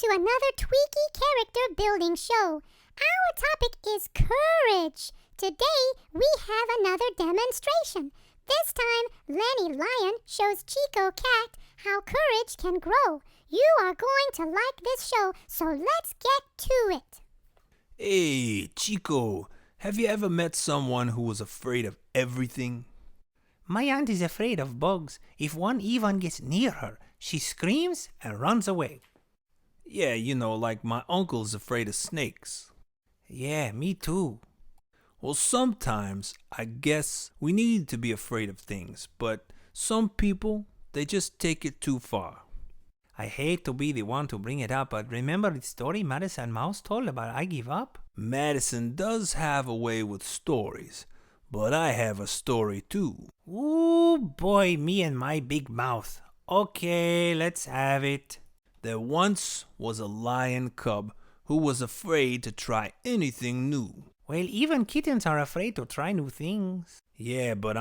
to another Tweaky character building show. Our topic is courage. Today we have another demonstration. This time, Lenny Lion shows Chico Cat how courage can grow. You are going to like this show, so let's get to it. Hey, Chico, have you ever met someone who was afraid of everything? My aunt is afraid of bugs. If one even gets near her, she screams and runs away. Yeah, like my uncle's afraid of snakes. Yeah, me too. Well, sometimes I guess we need to be afraid of things, but some people, they just take it too far. I hate to be the one to bring it up, but remember the story Madison Mouse told about I Give Up? Madison does have a way with stories, but I have a story too. Ooh boy, me and my big mouth. Okay, let's have it. There once was a lion cub who was afraid to try anything new. Well, even kittens are afraid to try new things. Yeah, but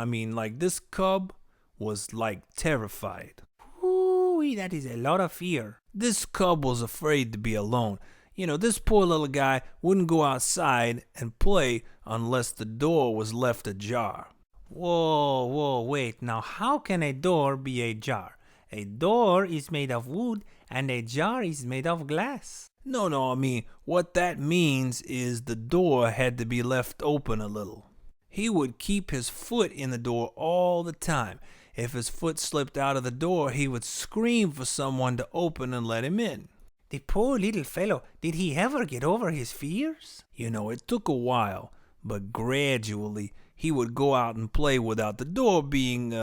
this cub was terrified. Ooh, that is a lot of fear. This cub was afraid to be alone. This poor little guy wouldn't go outside and play unless the door was left ajar. Whoa, wait. Now how can a door be a jar? A door is made of wood and a jar is made of glass. No, what that means is the door had to be left open a little. He would keep his foot in the door all the time. If his foot slipped out of the door, he would scream for someone to open and let him in. The poor little fellow, did he ever get over his fears? It took a while, but gradually he would go out and play without the door being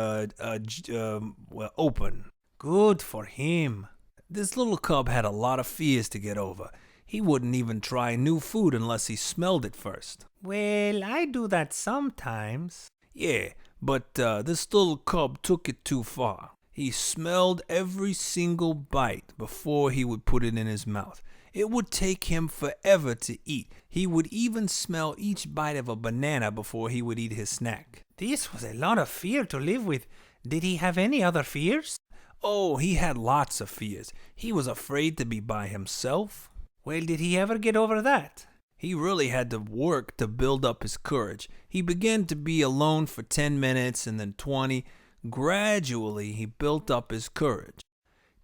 open. Good for him. This little cub had a lot of fears to get over. He wouldn't even try new food unless he smelled it first. Well, I do that sometimes. Yeah, but this little cub took it too far. He smelled every single bite before he would put it in his mouth. It would take him forever to eat. He would even smell each bite of a banana before he would eat his snack. This was a lot of fear to live with. Did he have any other fears? Oh, he had lots of fears. He was afraid to be by himself. Well, did he ever get over that? He really had to work to build up his courage. He began to be alone for 10 minutes and then 20. Gradually, he built up his courage.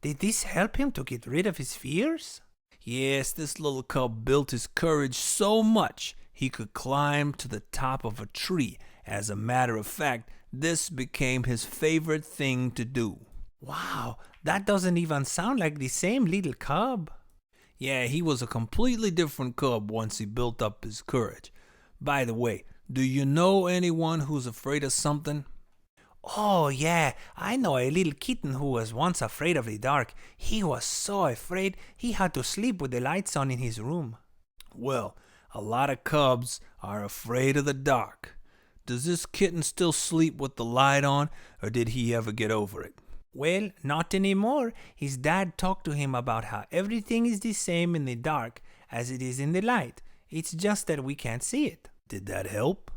Did this help him to get rid of his fears? Yes, this little cub built his courage so much he could climb to the top of a tree. As a matter of fact, this became his favorite thing to do. Wow, that doesn't even sound like the same little cub. Yeah, he was a completely different cub once he built up his courage. By the way, do you know anyone who's afraid of something? Oh yeah, I know a little kitten who was once afraid of the dark. He was so afraid he had to sleep with the lights on in his room. Well, a lot of cubs are afraid of the dark. Does this kitten still sleep with the light on, or did he ever get over it? Well, not anymore. His dad talked to him about how everything is the same in the dark as it is in the light. It's just that we can't see it. Did that help?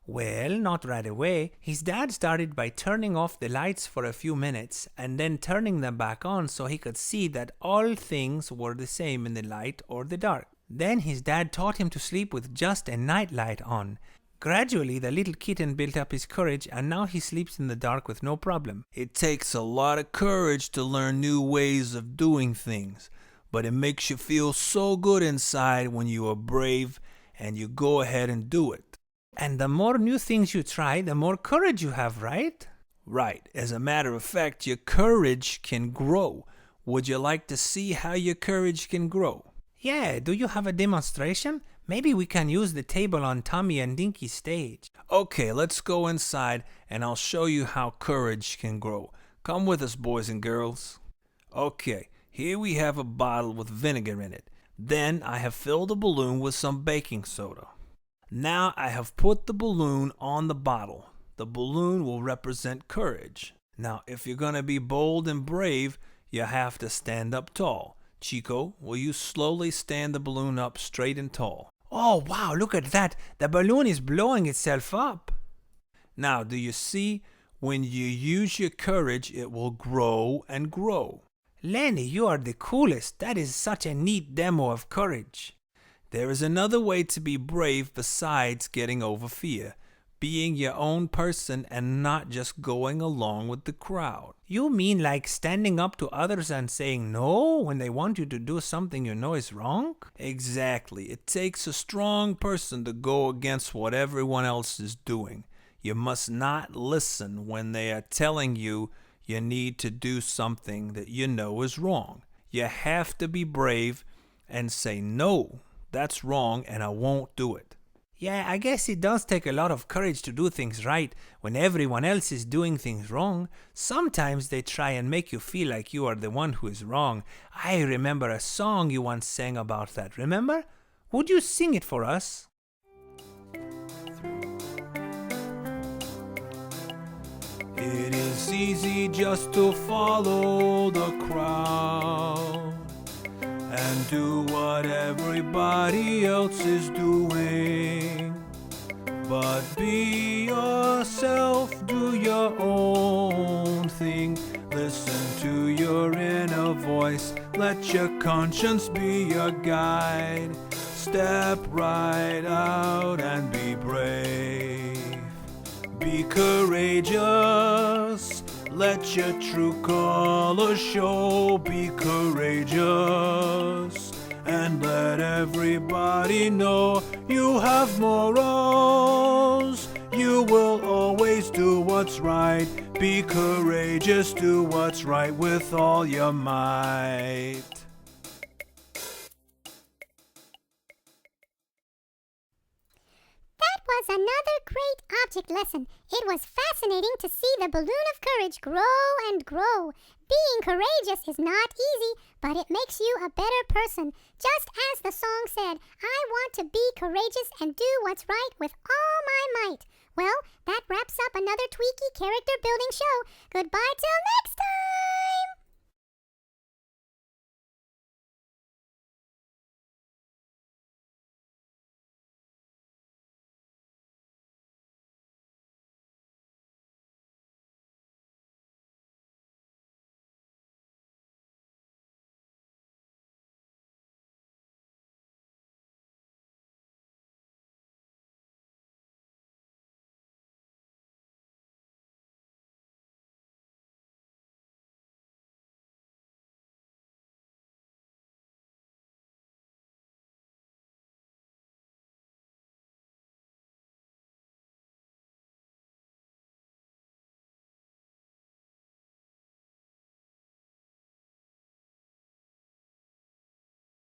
Well, not right away. His dad started by turning off the lights for a few minutes and then turning them back on so he could see that all things were the same in the light or the dark. Then his dad taught him to sleep with just a night light on. Gradually, the little kitten built up his courage and now he sleeps in the dark with no problem. It takes a lot of courage to learn new ways of doing things, but it makes you feel so good inside when you are brave and you go ahead and do it. And the more new things you try, the more courage you have, right? Right. As a matter of fact, your courage can grow. Would you like to see how your courage can grow? Yeah, do you have a demonstration? Maybe we can use the table on Tommy and Dinky's stage. Okay, let's go inside and I'll show you how courage can grow. Come with us, boys and girls. Okay, here we have a bottle with vinegar in it. Then I have filled a balloon with some baking soda. Now I have put the balloon on the bottle. The balloon will represent courage. Now, if you're going to be bold and brave, you have to stand up tall. Chico, will you slowly stand the balloon up straight and tall? Oh, wow, look at that. The balloon is blowing itself up. Now, do you see? When you use your courage, it will grow and grow. Lenny, you are the coolest. That is such a neat demo of courage. There is another way to be brave besides getting over fear. Being your own person and not just going along with the crowd. You mean like standing up to others and saying no when they want you to do something you know is wrong? Exactly. It takes a strong person to go against what everyone else is doing. You must not listen when they are telling you you need to do something that you know is wrong. You have to be brave and say, no, that's wrong and I won't do it. Yeah, I guess it does take a lot of courage to do things right when everyone else is doing things wrong. Sometimes they try and make you feel like you are the one who is wrong. I remember a song you once sang about that, remember? Would you sing it for us? It is easy just to follow the crowd and do what everybody else is doing. But be yourself, do your own thing. Listen to your inner voice, let your conscience be your guide. Step right out and be brave. Be courageous, let your true colors show. Be courageous and let everybody know you have morals. You will always do what's right. Be courageous, do what's right with all your might. That was another great object lesson. It was fascinating to see the balloon of courage grow and grow. Being courageous is not easy, but it makes you a better person. Just as the song said, I want to be courageous and do what's right with all my might. Well, that wraps up another Tweaky character building show. Goodbye till next